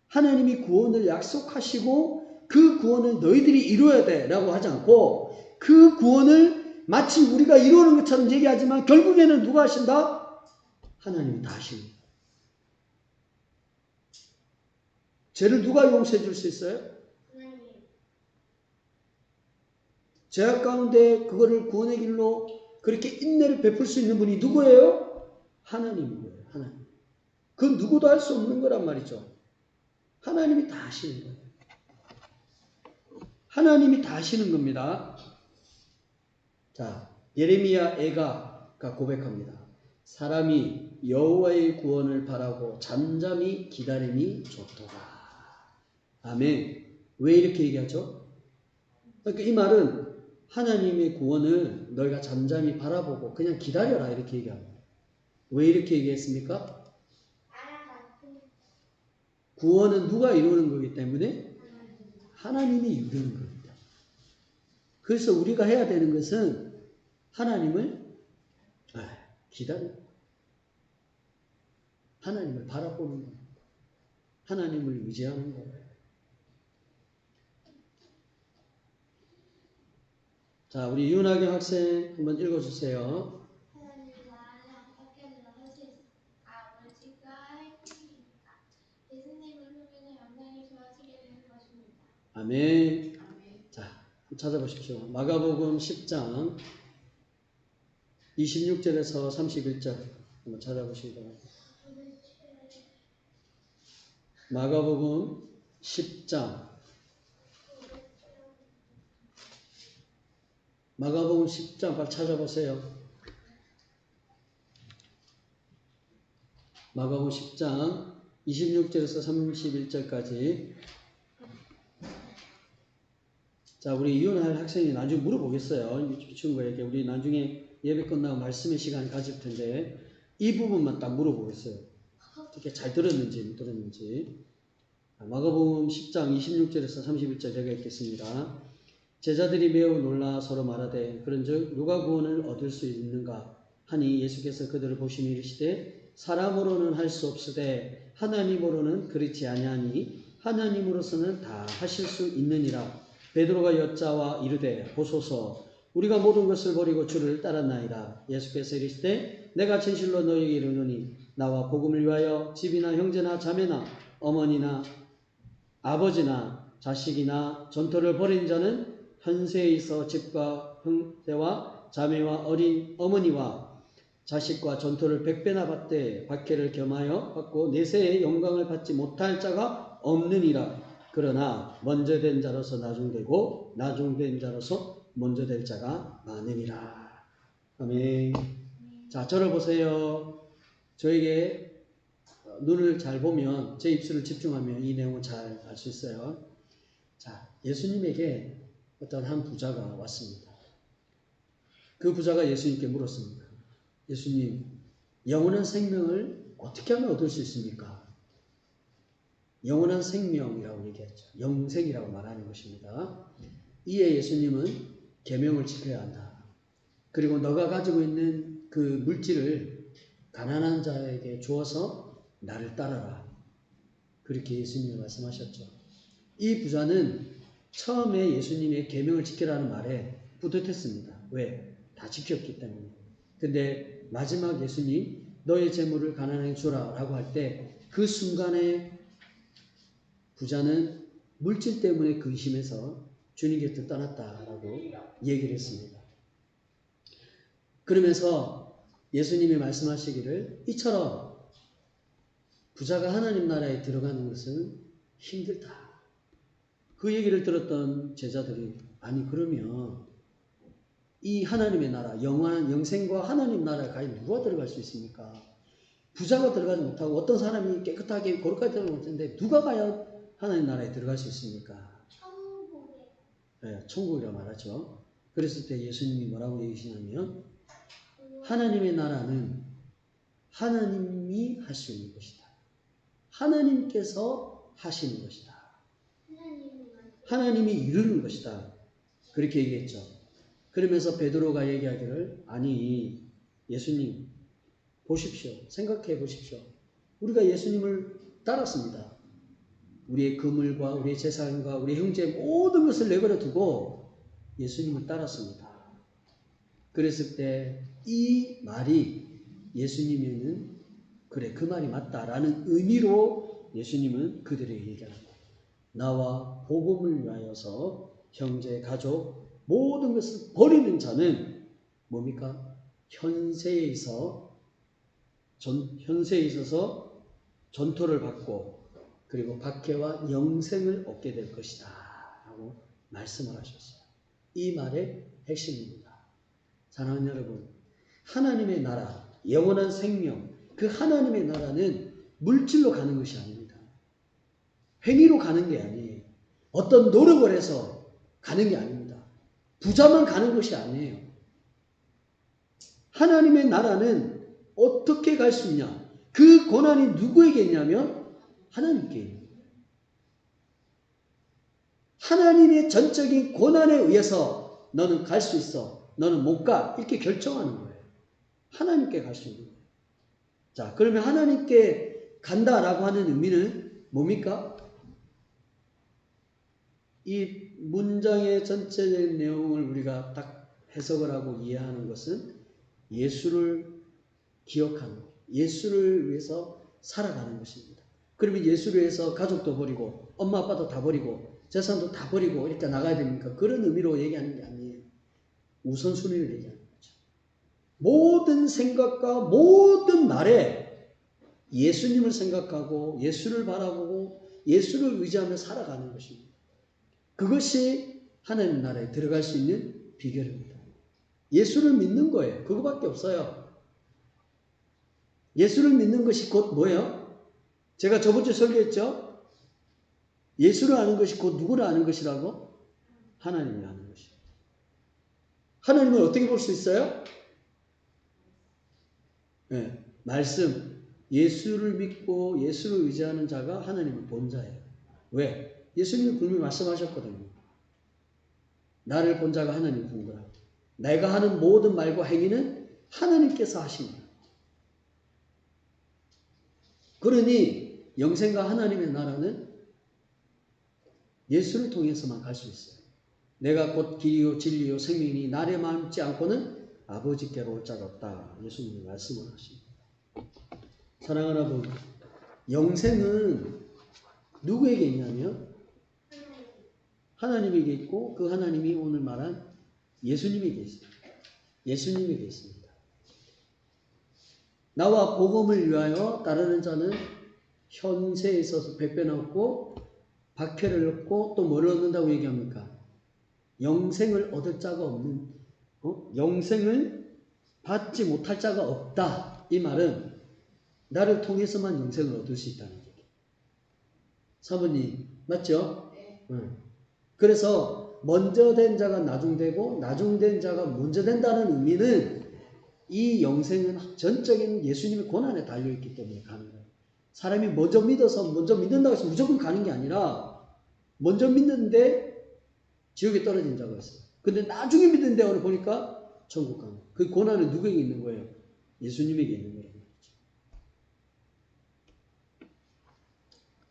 하나님이 구원을 약속하시고 그 구원을 너희들이 이루어야 돼 라고 하지 않고 그 구원을 마치 우리가 이루는 것처럼 얘기하지만 결국에는 누가 하신다? 하나님이 다 하십니다. 죄를 누가 용서해 줄 수 있어요? 하나님. 죄악 가운데 그거를 구원의 길로 그렇게 인내를 베풀 수 있는 분이 누구예요? 하나님인 거예요. 하나님. 그건 누구도 할 수 없는 거란 말이죠. 하나님이 다 하시는 거예요. 하나님이 다 하시는 겁니다. 자, 예레미야 애가가 고백합니다. 사람이 여호와의 구원을 바라고 잠잠히 기다림이 좋도다. 아멘. 왜 이렇게 얘기하죠? 그러니까 이 말은 하나님의 구원을 너희가 잠잠히 바라보고 그냥 기다려라 이렇게 얘기합니다. 왜 이렇게 얘기했습니까? 구원은 누가 이루는 거기 때문에 하나님이 이루는 겁니다. 그래서 우리가 해야 되는 것은 하나님을 기다리는 거예요. 하나님을 바라보는 겁니다. 하나님을 의지하는 거예요. 자, 우리 윤학영 학생 한번 읽어주세요. 하나님 나를 어떻게 들어갈 수 있을까? 오늘 지가 화이팅입니다. 예수님을 보면 영상이 좋아지게 되는 것입니다. 아멘. 자, 찾아보십시오. 마가복음 10장 26절에서 31절 한번 찾아보시기 바랍니다. 마가복음 10장. 마가복음 10장 빨리 찾아보세요. 마가복음 10장 26절에서 31절까지. 자, 우리 이혼할 학생이 나중에 물어보겠어요. 이 친구에게 우리 나중에 예배 끝나고 말씀의 시간 가질 텐데 이 부분만 딱 물어보겠어요. 어떻게 잘 들었는지 못 들었는지. 마가복음 10장 26절에서 31절 제가 읽겠습니다. 제자들이 매우 놀라 서로 말하되 그런즉 누가 구원을 얻을 수 있는가 하니 예수께서 그들을 보시며 이르시되 사람으로는 할 수 없으되 하나님으로는 그렇지 아니하니 하나님으로서는 다 하실 수 있느니라. 베드로가 여짜와 이르되 보소서 우리가 모든 것을 버리고 주를 따랐나이다. 예수께서 이르시되 내가 진실로 너희에게 이르노니 나와 복음을 위하여 집이나 형제나 자매나 어머니나 아버지나 자식이나 전토를 벌인 자는 현세에 있어 집과 형제와 자매와 어린 어머니와 자식과 전토를 100배나 받되 박해를 겸하여 받고 내세의 영광을 받지 못할 자가 없느니라. 그러나 먼저 된 자로서 나중되고 나중된 자로서 먼저 될 자가 많으니라. 아멘. 자, 저를 보세요. 저에게 눈을 잘 보면 제 입술을 집중하면 이 내용을 잘 알 수 있어요. 자, 예수님에게 어떤 한 부자가 왔습니다. 그 부자가 예수님께 물었습니다. 예수님, 영원한 생명을 어떻게 하면 얻을 수 있습니까? 영원한 생명이라고 얘기했죠. 영생이라고 말하는 것입니다. 이에 예수님은 계명을 지켜야 한다. 그리고 너가 가지고 있는 그 물질을 가난한 자에게 주어서 나를 따라라. 그렇게 예수님이 말씀하셨죠. 이 부자는 처음에 예수님의 계명을 지키라는 말에 뿌듯했습니다. 왜? 다 지켰기 때문에. 근데 마지막 예수님 너의 재물을 가난하게 주라 라고 할 때 그 순간에 부자는 물질 때문에 근심해서 주님 곁을 떠났다라고 얘기를 했습니다. 그러면서 예수님이 말씀하시기를 이처럼 부자가 하나님 나라에 들어가는 것은 힘들다. 그 얘기를 들었던 제자들이 아니 그러면 이 하나님의 나라, 영원한 영생과 하나님 나라에 과연 누가 들어갈 수 있습니까? 부자가 들어가지 못하고 어떤 사람이 깨끗하게 거룩하게 들어가지 못했는데 누가 과연 하나님 나라에 들어갈 수 있습니까? 천국에. 네, 천국이라고 말하죠. 그랬을 때 예수님이 뭐라고 얘기하시냐면 하나님의 나라는 하나님이 할 수 있는 것이다. 하나님께서 하시는 것이다. 하나님이 이루는 것이다. 그렇게 얘기했죠. 그러면서 베드로가 얘기하기를 아니 예수님 보십시오. 생각해 보십시오. 우리가 예수님을 따랐습니다. 우리의 그물과 우리의 재산과 우리의 형제 모든 것을 내버려 두고 예수님을 따랐습니다. 그랬을 때 이 말이 예수님에는 그래 그 말이 맞다라는 의미로 예수님은 그들에게 얘기합니다. 나와 복음을 위하여서 형제, 가족 모든 것을 버리는 자는 뭡니까? 현세에 있어서 전토를 받고 그리고 박해와 영생을 얻게 될 것이다 라고 말씀을 하셨어요. 이 말의 핵심입니다. 사랑하는 여러분, 하나님의 나라, 영원한 생명, 그 하나님의 나라는 물질로 가는 것이 아닙니다. 행위로 가는 게 아니에요. 어떤 노력을 해서 가는 게 아닙니다. 부자만 가는 것이 아니에요. 하나님의 나라는 어떻게 갈 수 있냐? 그 권한이 누구에게 있냐면 하나님께 있는 거예요. 하나님의 전적인 권한에 의해서 너는 갈 수 있어. 너는 못 가. 이렇게 결정하는 거예요. 하나님께 갈 수 있는 거예요. 자, 그러면 하나님께 간다라고 하는 의미는 뭡니까? 이 문장의 전체적인 내용을 우리가 딱 해석을 하고 이해하는 것은 예수를 기억하는 거예요. 예수를 위해서 살아가는 것입니다. 그러면 예수를 위해서 가족도 버리고 엄마 아빠도 다 버리고 재산도 다 버리고 이렇게 나가야 됩니까? 그런 의미로 얘기하는 게 아니에요. 우선순위를 얘기하는 거죠. 모든 생각과 모든 말에 예수님을 생각하고 예수를 바라보고 예수를 의지하며 살아가는 것입니다. 그것이 하나님 나라에 들어갈 수 있는 비결입니다. 예수를 믿는 거예요. 그거밖에 없어요. 예수를 믿는 것이 곧 뭐예요? 제가 저번 주에 설교했죠? 예수를 아는 것이 곧 누구를 아는 것이라고? 하나님을 아는 것입니다. 하나님을 어떻게 볼 수 있어요? 네, 말씀. 예수를 믿고 예수를 의지하는 자가 하나님을 본 자예요. 왜? 예수님이 분명히 말씀하셨거든요. 나를 본 자가 하나님을 본 거라고. 내가 하는 모든 말과 행위는 하나님께서 하신 거예요. 그러니 영생과 하나님의 나라는 예수를 통해서만 갈 수 있어요. 내가 곧 길이요 진리요 생명이니 나를 맘지 않고는 아버지께로 올 자가 없다. 예수님이 말씀을 하십니다. 사랑하는 여러분, 영생은 누구에게 있냐면 하나님에게 있고 그 하나님이 오늘 말한 예수님에게 있습니다. 예수님에게 있습니다. 나와 복음을 위하여 따르는 자는 현세에 있어서 백배는 얻고 박해를 얻고 또 뭘 얻는다고 얘기합니까? 영생을 얻을 자가 없는, 영생을 받지 못할 자가 없다. 이 말은 나를 통해서만 영생을 얻을 수 있다는 얘기예요. 사모님 맞죠? 네. 그래서 먼저 된 자가 나중되고 나중된 자가 먼저 된다는 의미는 이 영생은 전적인 예수님의 고난에 달려있기 때문에 가는 거예요. 사람이 먼저 믿어서 먼저 믿는다고 해서 무조건 가는 게 아니라 먼저 믿는데 지옥에 떨어진 자가 있어요. 근데 나중에 믿는데 오늘 보니까 천국 가는 거예요. 그 고난은 누구에게 있는 거예요? 예수님에게 있는 거예요.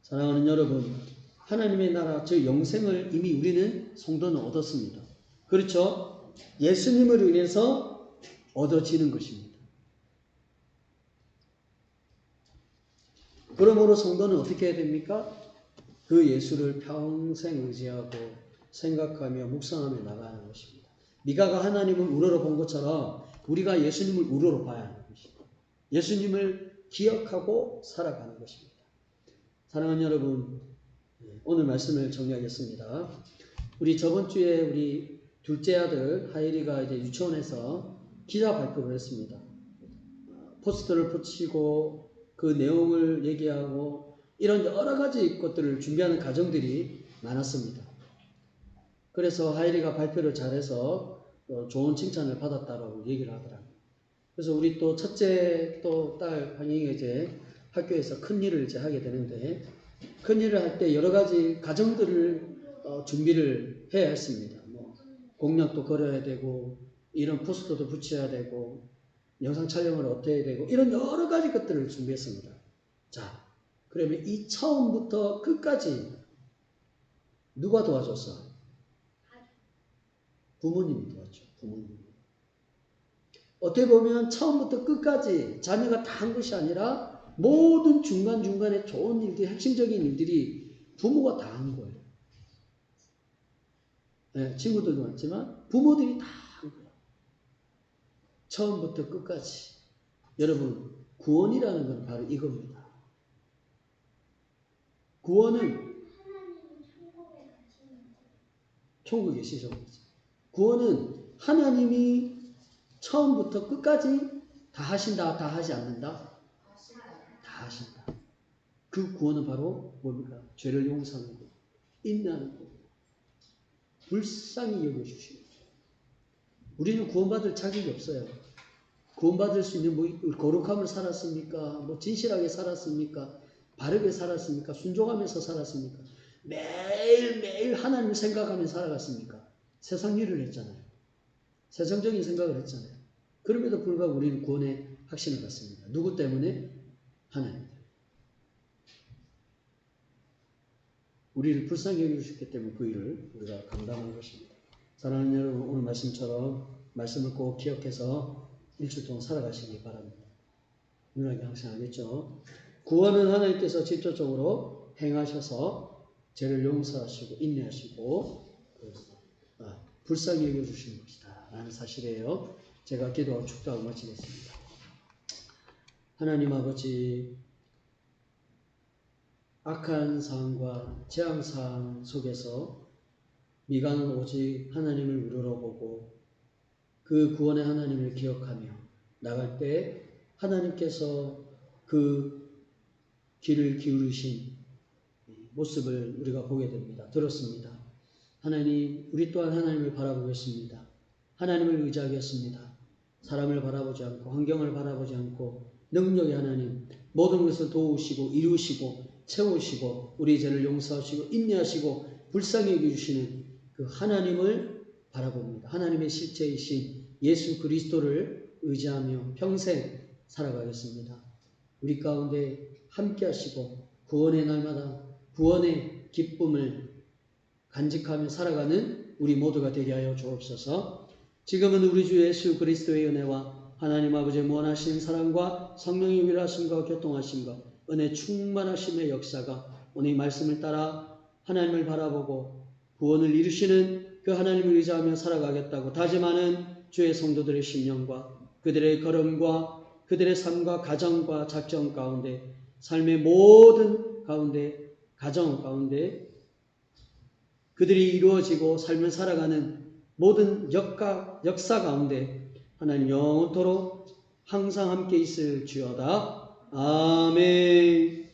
사랑하는 여러분, 하나님의 나라, 즉 영생을 이미 우리는 성도는 얻었습니다. 그렇죠? 예수님을 인해서 얻어지는 것입니다. 그러므로 성도는 어떻게 해야 됩니까? 그 예수를 평생 의지하고 생각하며 묵상하며 나가는 것입니다. 미가가 하나님을 우러러 본 것처럼 우리가 예수님을 우러러 봐야 하는 것입니다. 예수님을 기억하고 살아가는 것입니다. 사랑하는 여러분, 오늘 말씀을 정리하겠습니다. 우리 저번 주에 우리 둘째 아들 하일이가 이제 유치원에서 기자 발표를 했습니다. 포스터를 붙이고 그 내용을 얘기하고 이런 여러 가지 것들을 준비하는 과정들이 많았습니다. 그래서 하일이가 발표를 잘해서 좋은 칭찬을 받았다라고 얘기를 하더라고요. 그래서 우리 또 첫째 또 딸 환영이가 이제 학교에서 큰 일을 이제 하게 되는데 큰 일을 할 때 여러 가지 과정들을 준비를 해야 했습니다. 뭐 공약도 걸어야 되고 이런 포스터도 붙여야 되고 영상 촬영을 어떻게 해야 되고 이런 여러 가지 것들을 준비했습니다. 자, 그러면 이 처음부터 끝까지 누가 도와줬어? 부모님이 도와줘. 부모님이. 어떻게 보면 처음부터 끝까지 자녀가 다 한 것이 아니라 모든 중간중간에 좋은 일들, 핵심적인 일들이 부모가 다 한 거예요. 네, 친구들도 많지만 부모들이 다 한 거예요. 처음부터 끝까지. 여러분, 구원이라는 건 바로 이겁니다. 구원은 천국에 계시죠. 구원은 하나님이 처음부터 끝까지 다 하신다, 다 하지 않는다? 다 하신다. 그 구원은 바로 뭡니까? 죄를 용서하는 것, 인내하는 것, 불쌍히 여겨주시는 것. 우리는 구원받을 자격이 없어요. 구원받을 수 있는 뭐 거룩함을 살았습니까? 뭐 진실하게 살았습니까? 바르게 살았습니까? 순종하면서 살았습니까? 매일매일 하나님을 생각하며 살아갔습니까? 세상 일을 했잖아요. 세상적인 생각을 했잖아요. 그럼에도 불구하고 우리는 구원의 확신을 갖습니다. 누구 때문에? 하나님. 우리를 불쌍히 여겨주셨기 때문에 그 일을 우리가 감당하는 것입니다. 사랑하는 여러분, 오늘 말씀처럼 말씀을 꼭 기억해서 일주일 동안 살아가시기 바랍니다. 유일하게 항상 알겠죠? 구원은 하나님께서 직접적으로 행하셔서 죄를 용서하시고 인내하시고 불쌍히 여겨주시는 것이다 라는 사실이에요. 제가 기도하고 축도하고 마치겠습니다. 하나님 아버지, 악한 상황과 재앙 상황 속에서 미가는 오직 하나님을 우러러보고 그 구원의 하나님을 기억하며 나갈 때 하나님께서 그 귀를 기울이신 모습을 우리가 보게 됩니다. 들었습니다. 하나님, 우리 또한 하나님을 바라보겠습니다. 하나님을 의지하겠습니다. 사람을 바라보지 않고 환경을 바라보지 않고 능력의 하나님, 모든 것을 도우시고 이루시고 채우시고 우리 죄를 용서하시고 인내하시고 불쌍히 여기주시는 그 하나님을 바라봅니다. 하나님의 실체이신 예수 그리스도를 의지하며 평생 살아가겠습니다. 우리 가운데 함께 하시고 구원의 날마다 구원의 기쁨을 간직하며 살아가는 우리 모두가 되게 하여 주옵소서. 지금은 우리 주 예수 그리스도의 은혜와 하나님 아버지의 무한하신 사랑과 성령의 위로하심과 교통하심과 은혜 충만하심의 역사가 오늘 이 말씀을 따라 하나님을 바라보고 구원을 이루시는 그 하나님을 의지하며 살아가겠다고 다짐하는 주의 성도들의 심령과 그들의 걸음과 그들의 삶과 가정과 작정 가운데 삶의 모든 가운데 가정 가운데 그들이 이루어지고 삶을 살아가는 모든 역사 가운데 하나님 영원토록 항상 함께 있을지어다. 아멘.